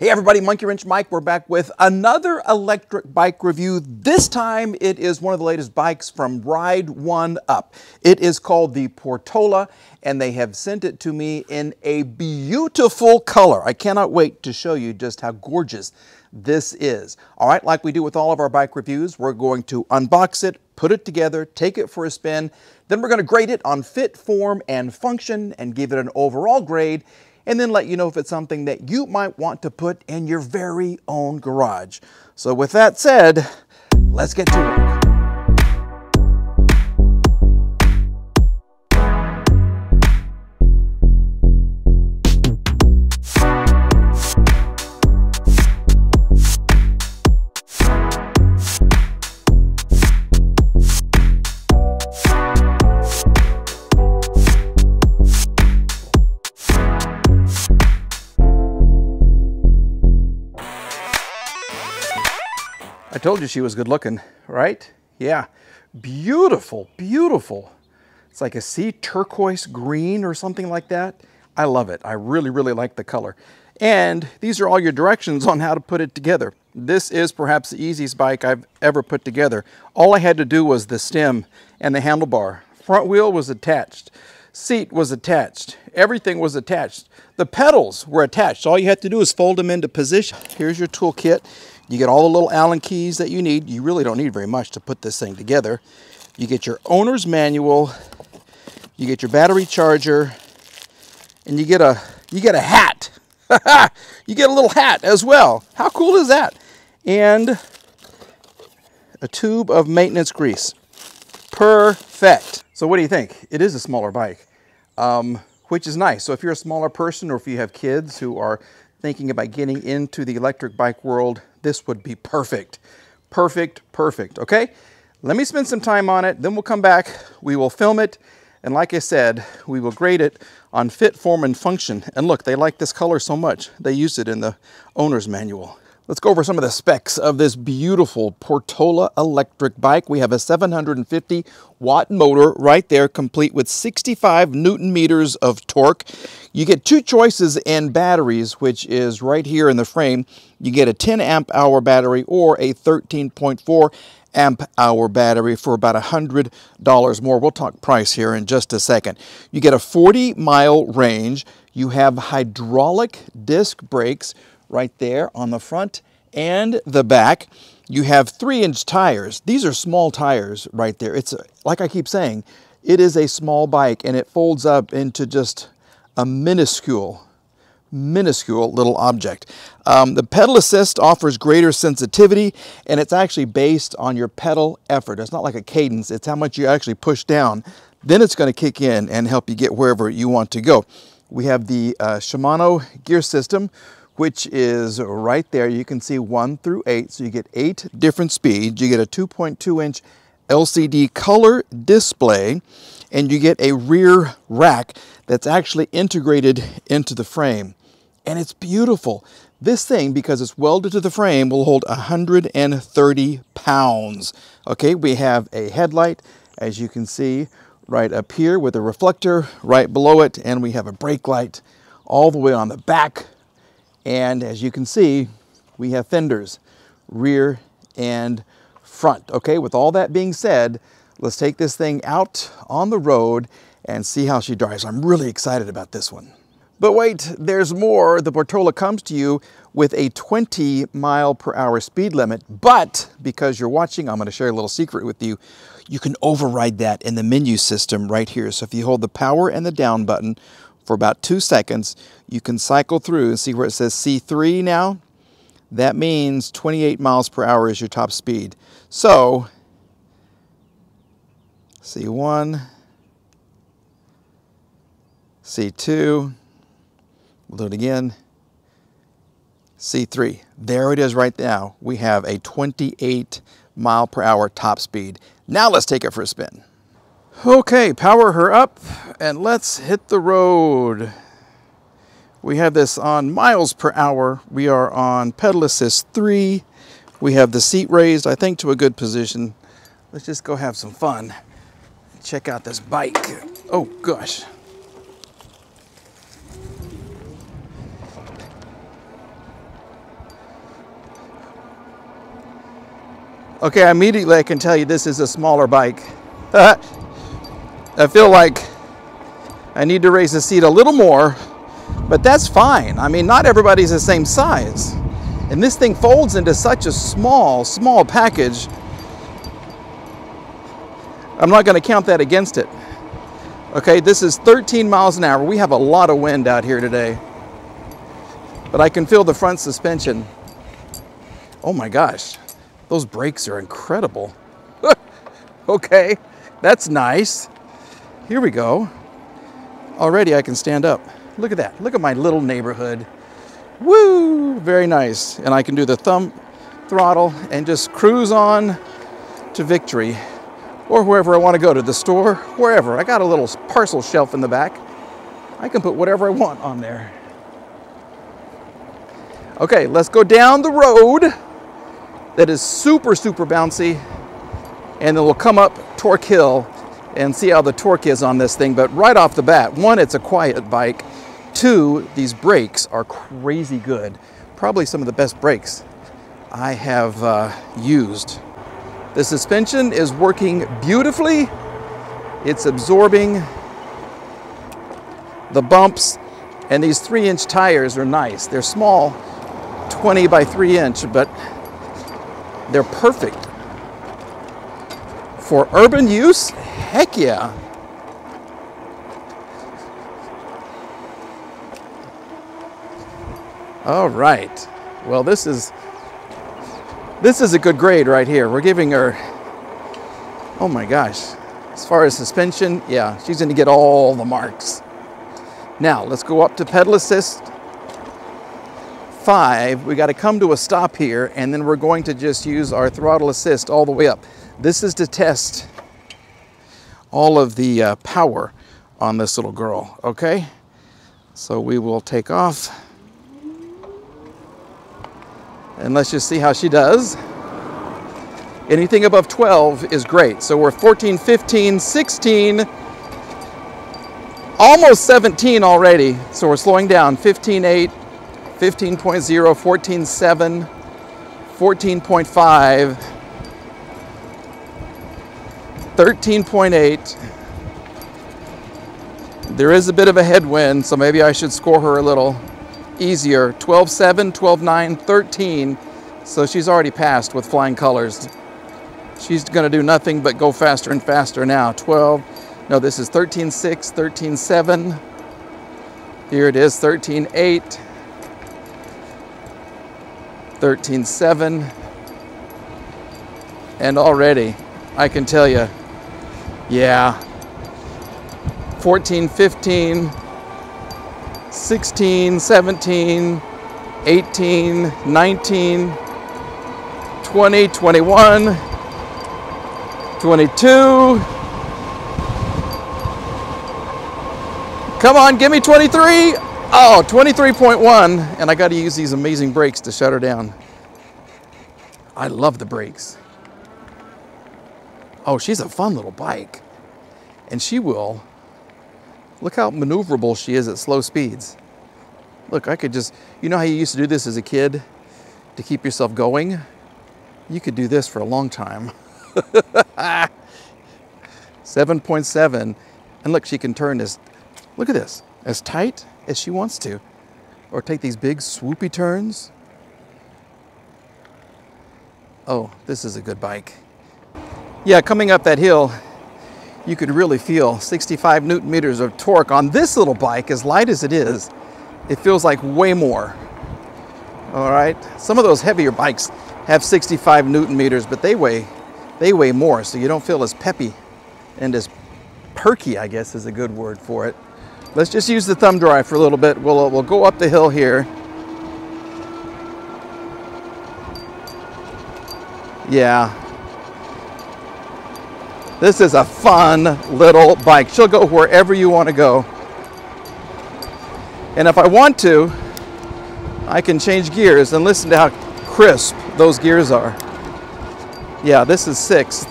Hey everybody, Monkey Wrench Mike. We're back with another electric bike review. This time it is one of the latest bikes from Ride1Up. It is called the Portola and they have sent it to me in a beautiful color. I cannot wait to show you just how gorgeous this is. All right, like we do with all of our bike reviews, we're going to unbox it, put it together, take it for a spin, then we're going to grade it on fit, form, and function and give it an overall grade, and then let you know if it's something that you might want to put in your very own garage. So with that said, let's get to work. I told you she was good looking, right? Yeah, beautiful, beautiful. It's like a sea turquoise green or something like that. I love it. I really, really like the color. And these are all your directions on how to put it together. This is perhaps the easiest bike I've ever put together. All I had to do was the stem and the handlebar. Front wheel was attached. Seat was attached. Everything was attached. The pedals were attached. All you had to do is fold them into position. Here's your toolkit. You get all the little Allen keys that you need. You really don't need very much to put this thing together. You get your owner's manual, you get your battery charger, and you get a hat. You get a little hat as well. How cool is that? And a tube of maintenance grease. Perfect. So what do you think? It is a smaller bike, which is nice. So if you're a smaller person or if you have kids who are thinking about getting into the electric bike world, this would be perfect. Perfect, perfect, okay? Let me spend some time on it, then we'll come back, we will film it, and like I said, we will grade it on fit, form, and function. And look, they like this color so much, they used it in the owner's manual. Let's go over some of the specs of this beautiful Portola electric bike. We have a 750 watt motor right there, complete with 65 Newton meters of torque. You get two choices in batteries, which is right here in the frame. You get a 10 amp hour battery or a 13.4 amp hour battery for about $100 more. We'll talk price here in just a second. You get a 40-mile range. You have hydraulic disc brakes right there on the front and the back. You have 3-inch tires. These are small tires right there. It's like I keep saying, it is a small bike and it folds up into just a minuscule little object. The pedal assist offers greater sensitivity and it's actually based on your pedal effort. It's not like a cadence, it's how much you actually push down. Then it's going to kick in and help you get wherever you want to go. We have the Shimano gear system, which is right there. You can see 1 through 8, so you get 8 different speeds. You get a 2.2-inch LCD color display, and you get a rear rack that's actually integrated into the frame. And it's beautiful. This thing, because it's welded to the frame, will hold 130 pounds. Okay, we have a headlight, as you can see, right up here with a reflector right below it, and we have a brake light all the way on the back. And as you can see, we have fenders, rear and front. Okay, with all that being said, let's take this thing out on the road and see how she drives. I'm really excited about this one. But wait, there's more. The Portola comes to you with a 20-mile-per-hour speed limit, but because you're watching, I'm going to share a little secret with you. You can override that in the menu system right here. So if you hold the power and the down button for about 2 seconds, you can cycle through and see where it says C3 now. That means 28 miles per hour is your top speed. So, C1, C2, we'll do it again, C3. There it is right now. We have a 28 mile per hour top speed. Now let's take it for a spin. Okay, power her up and let's hit the road. We have this on miles per hour. We are on pedal assist 3. We have the seat raised, I think, to a good position. Let's just go have some fun. Check out this bike. Oh gosh. Okay, immediately I can tell you this is a smaller bike. I feel like I need to raise the seat a little more, but that's fine. I mean, not everybody's the same size. And this thing folds into such a small package. I'm not going to count that against it. Okay, this is 13 miles an hour. We have a lot of wind out here today. But I can feel the front suspension. Oh my gosh, those brakes are incredible. Okay, that's nice. Here we go. Already I can stand up. Look at that. Look at my little neighborhood. Woo, very nice. And I can do the thumb throttle and just cruise on to victory, or wherever I want to go, to the store, wherever. I got a little parcel shelf in the back. I can put whatever I want on there. Okay, let's go down the road that is super bouncy, and then we'll come up Torque Hill and see how the torque is on this thing. But right off the bat, one, it's a quiet bike. Two, these brakes are crazy good. Probably some of the best brakes I have used. The suspension is working beautifully. It's absorbing the bumps, and these 3-inch tires are nice. They're small, 20 by 3 inch, but they're perfect. For urban use, heck yeah. All right, well, this is a good grade right here. We're giving her, oh my gosh, as far as suspension, yeah, she's gonna get all the marks. Now, let's go up to pedal assist 5. We gotta come to a stop here, and then we're going to just use our throttle assist all the way up. This is to test all of the power on this little girl, okay? So we will take off. And let's just see how she does. Anything above 12 is great. So we're 14, 15, 16, almost 17 already. So we're slowing down. 15.8, 15.0, 14.7, 14.5, 13.8. There is a bit of a headwind, so maybe I should score her a little easier. 12.7, 12.9, 13. So she's already passed with flying colors. She's going to do nothing but go faster and faster now. 12. No, this is 13.6, 13.7. Here it is, 13.8, 13.7. And already, I can tell you, yeah, 14, 15, 16, 17, 18, 19, 20, 21, 22. Come on, give me 23. Oh, 23.1. And I got to use these amazing brakes to shut her down. I love the brakes. Oh, she's a fun little bike. And she will, look how maneuverable she is at slow speeds. Look, I could just, you know how you used to do this as a kid to keep yourself going? You could do this for a long time. 7.7. And look, she can turn this, look at this, as tight as she wants to. Or take these big swoopy turns. Oh, this is a good bike. Yeah, coming up that hill, you could really feel 65 Newton meters of torque on this little bike. As light as it is, it feels like way more. All right, some of those heavier bikes have 65 Newton meters, but they weigh more, so you don't feel as peppy and as perky, I guess is a good word for it. Let's just use the thumb drive for a little bit. We'll go up the hill here. Yeah. This is a fun little bike. She'll go wherever you want to go. And if I want to, I can change gears and listen to how crisp those gears are. Yeah, this is 6th.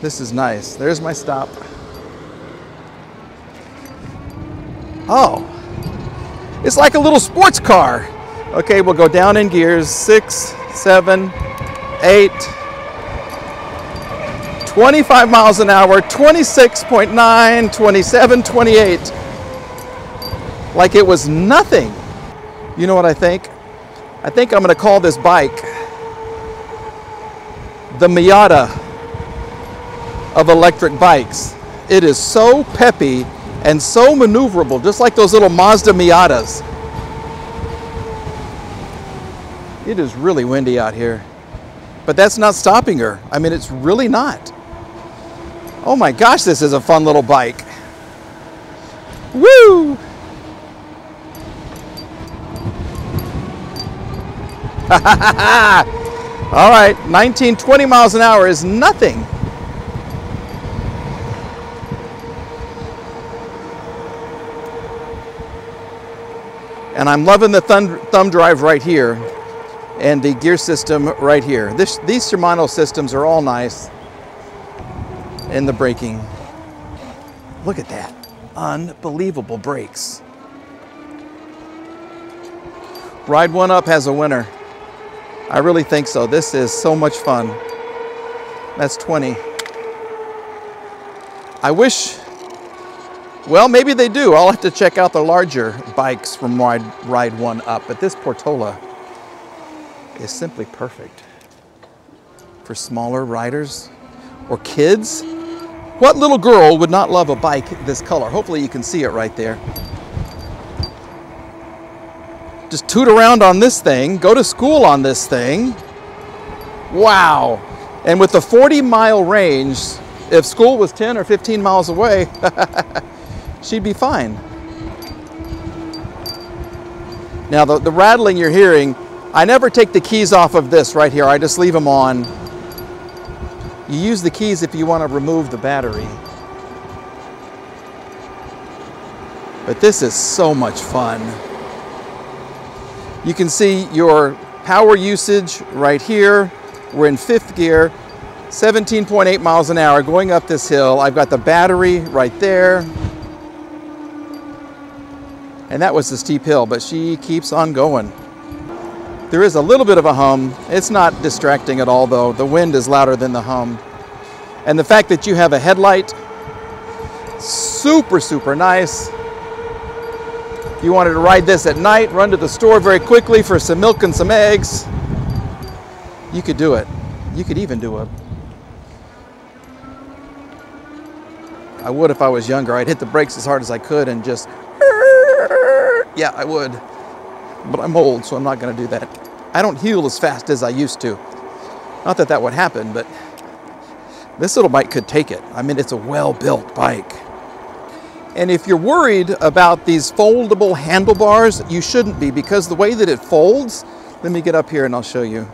This is nice. There's my stop. Oh, it's like a little sports car. Okay, we'll go down in gears. 6, 7, 8, 25 miles an hour, 26.9, 27, 28. Like it was nothing. You know what I think? I think I'm going to call this bike the Miata of electric bikes. It is so peppy and so maneuverable, just like those little Mazda Miatas. It is really windy out here, but that's not stopping her. I mean, it's really not. Oh my gosh, this is a fun little bike. Woo! All right, 19, 20 miles an hour is nothing. And I'm loving the thumb drive right here and the gear system right here. These Shimano systems are all nice. And the braking. Look at that. Unbelievable brakes. Ride1Up has a winner. I really think so. This is so much fun. That's 20. I wish, well, maybe they do. I'll have to check out the larger bikes from Ride1Up, but this Portola is simply perfect for smaller riders or kids. What little girl would not love a bike this color? Hopefully you can see it right there. Just toot around on this thing, go to school on this thing. Wow. And with the 40-mile range, if school was 10 or 15 miles away, she'd be fine. Now the rattling you're hearing, I never take the keys off of this right here. I just leave them on. You use the keys if you want to remove the battery. But this is so much fun. You can see your power usage right here. We're in 5th gear, 17.8 miles an hour going up this hill. I've got the battery right there. And that was the steep hill, but she keeps on going. There is a little bit of a hum. It's not distracting at all though. The wind is louder than the hum. And the fact that you have a headlight, super, super nice. If you wanted to ride this at night, run to the store very quickly for some milk and some eggs, you could do it. You could even do it. I would if I was younger. I'd hit the brakes as hard as I could and just, yeah, I would. But I'm old, so I'm not going to do that. I don't heal as fast as I used to. Not that that would happen, but this little bike could take it. I mean, it's a well-built bike. And if you're worried about these foldable handlebars, you shouldn't be, because the way that it folds, let me get up here and I'll show you.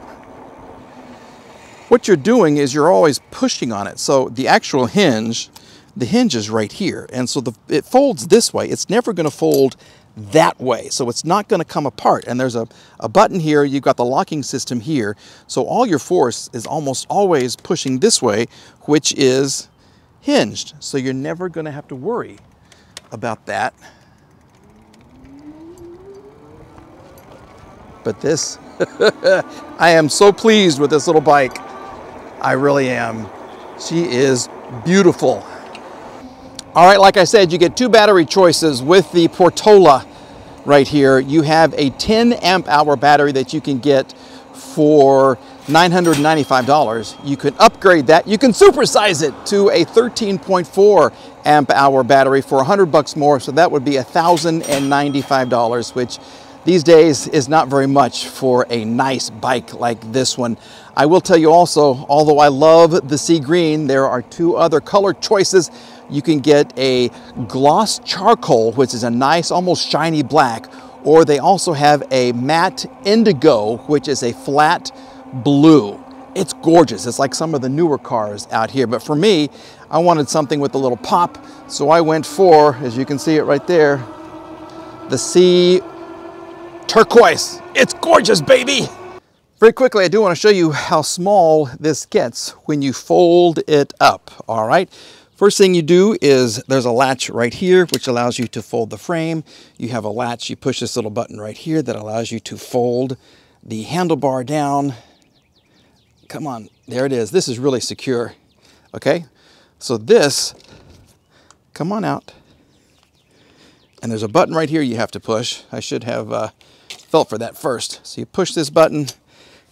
What you're doing is you're always pushing on it. So the actual hinge, the hinge is right here. And so it folds this way. It's never going to fold that way. So it's not going to come apart. And there's a button here. You've got the locking system here. So all your force is almost always pushing this way, which is hinged. So you're never going to have to worry about that. But this, I am so pleased with this little bike. I really am. She is beautiful. All right, like I said, you get 2 battery choices with the Portola right here. You have a 10 amp hour battery that you can get for $995. You can upgrade that. You can supersize it to a 13.4 amp hour battery for $100 more. So that would be $1,095, which these days is not very much for a nice bike like this one. I will tell you also, although I love the sea green, there are 2 other color choices. You can get a gloss charcoal, which is a nice, almost shiny black, or they also have a matte indigo, which is a flat blue. It's gorgeous. It's like some of the newer cars out here. But for me, I wanted something with a little pop, so I went for, as you can see it right there, the sea turquoise. It's gorgeous, baby. Very quickly, I do want to show you how small this gets when you fold it up, all right? First thing you do is there's a latch right here, which allows you to fold the frame. You have a latch, you push this little button right here that allows you to fold the handlebar down, Come on, there it is. This is really secure, okay? So this, come on out. And there's a button right here you have to push. I should have felt for that first. So you push this button,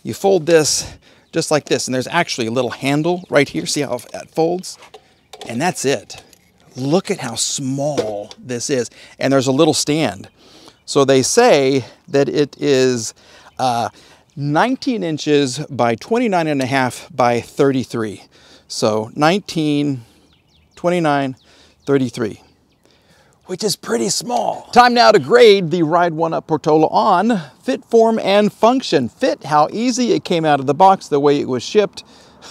you fold this just like this, and there's actually a little handle right here. See how it folds? And that's it. Look at how small this is. And there's a little stand. So they say that it is 19 inches by 29.5 by 33. So 19, 29, 33. Which is pretty small. Time now to grade the Ride1Up Portola on fit, form, and function. Fit, how easy it came out of the box, the way it was shipped.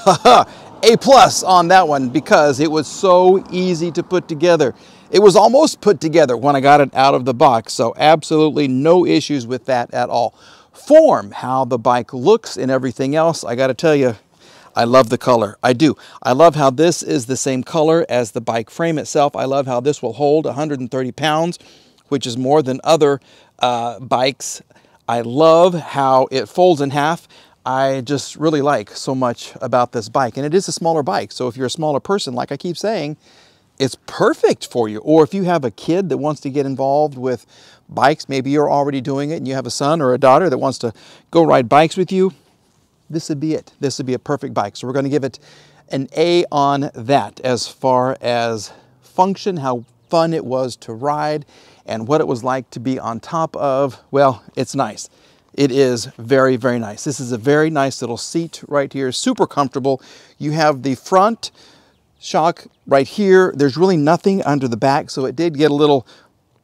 A+ on that one because it was so easy to put together. It was almost put together when I got it out of the box, so absolutely no issues with that at all. Form, how the bike looks and everything else, I gotta tell you, I love the color. I do. I love how this is the same color as the bike frame itself. I love how this will hold 130 pounds, which is more than other bikes. I love how it folds in half. I just really like so much about this bike. And it is a smaller bike. So if you're a smaller person, like I keep saying, it's perfect for you. Or if you have a kid that wants to get involved with bikes, maybe you're already doing it and you have a son or a daughter that wants to go ride bikes with you, this would be it. This would be a perfect bike. So we're going to give it an A on that as far as function, how fun it was to ride, and what it was like to be on top of. Well, it's nice. It is very, very nice. This is a very nice little seat right here, super comfortable. You have the front shock right here. There's really nothing under the back, so it did get a little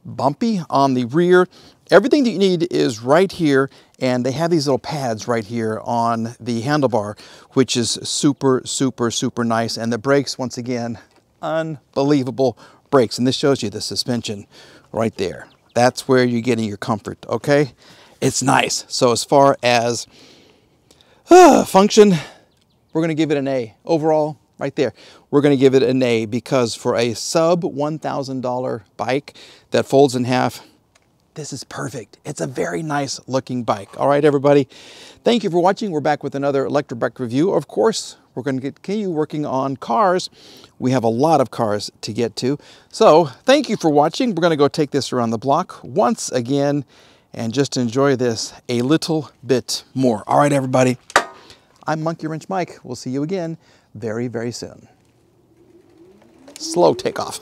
bumpy on the rear. Everything that you need is right here, and they have these little pads right here on the handlebar, which is super, super, super nice. And the brakes, once again, unbelievable brakes. And this shows you the suspension right there. That's where you're getting your comfort, okay? It's nice. So as far as function, we're going to give it an A. Overall, right there, we're going to give it an A because for a sub $1,000 bike that folds in half, this is perfect. It's a very nice looking bike. All right, everybody. Thank you for watching. We're back with another electric bike review. Of course, we're going to continue working on cars. We have a lot of cars to get to. So thank you for watching. We're going to go take this around the block once again and just enjoy this a little bit more. All right, everybody. I'm Monkey Wrench Mike. We'll see you again very, very soon. Slow takeoff.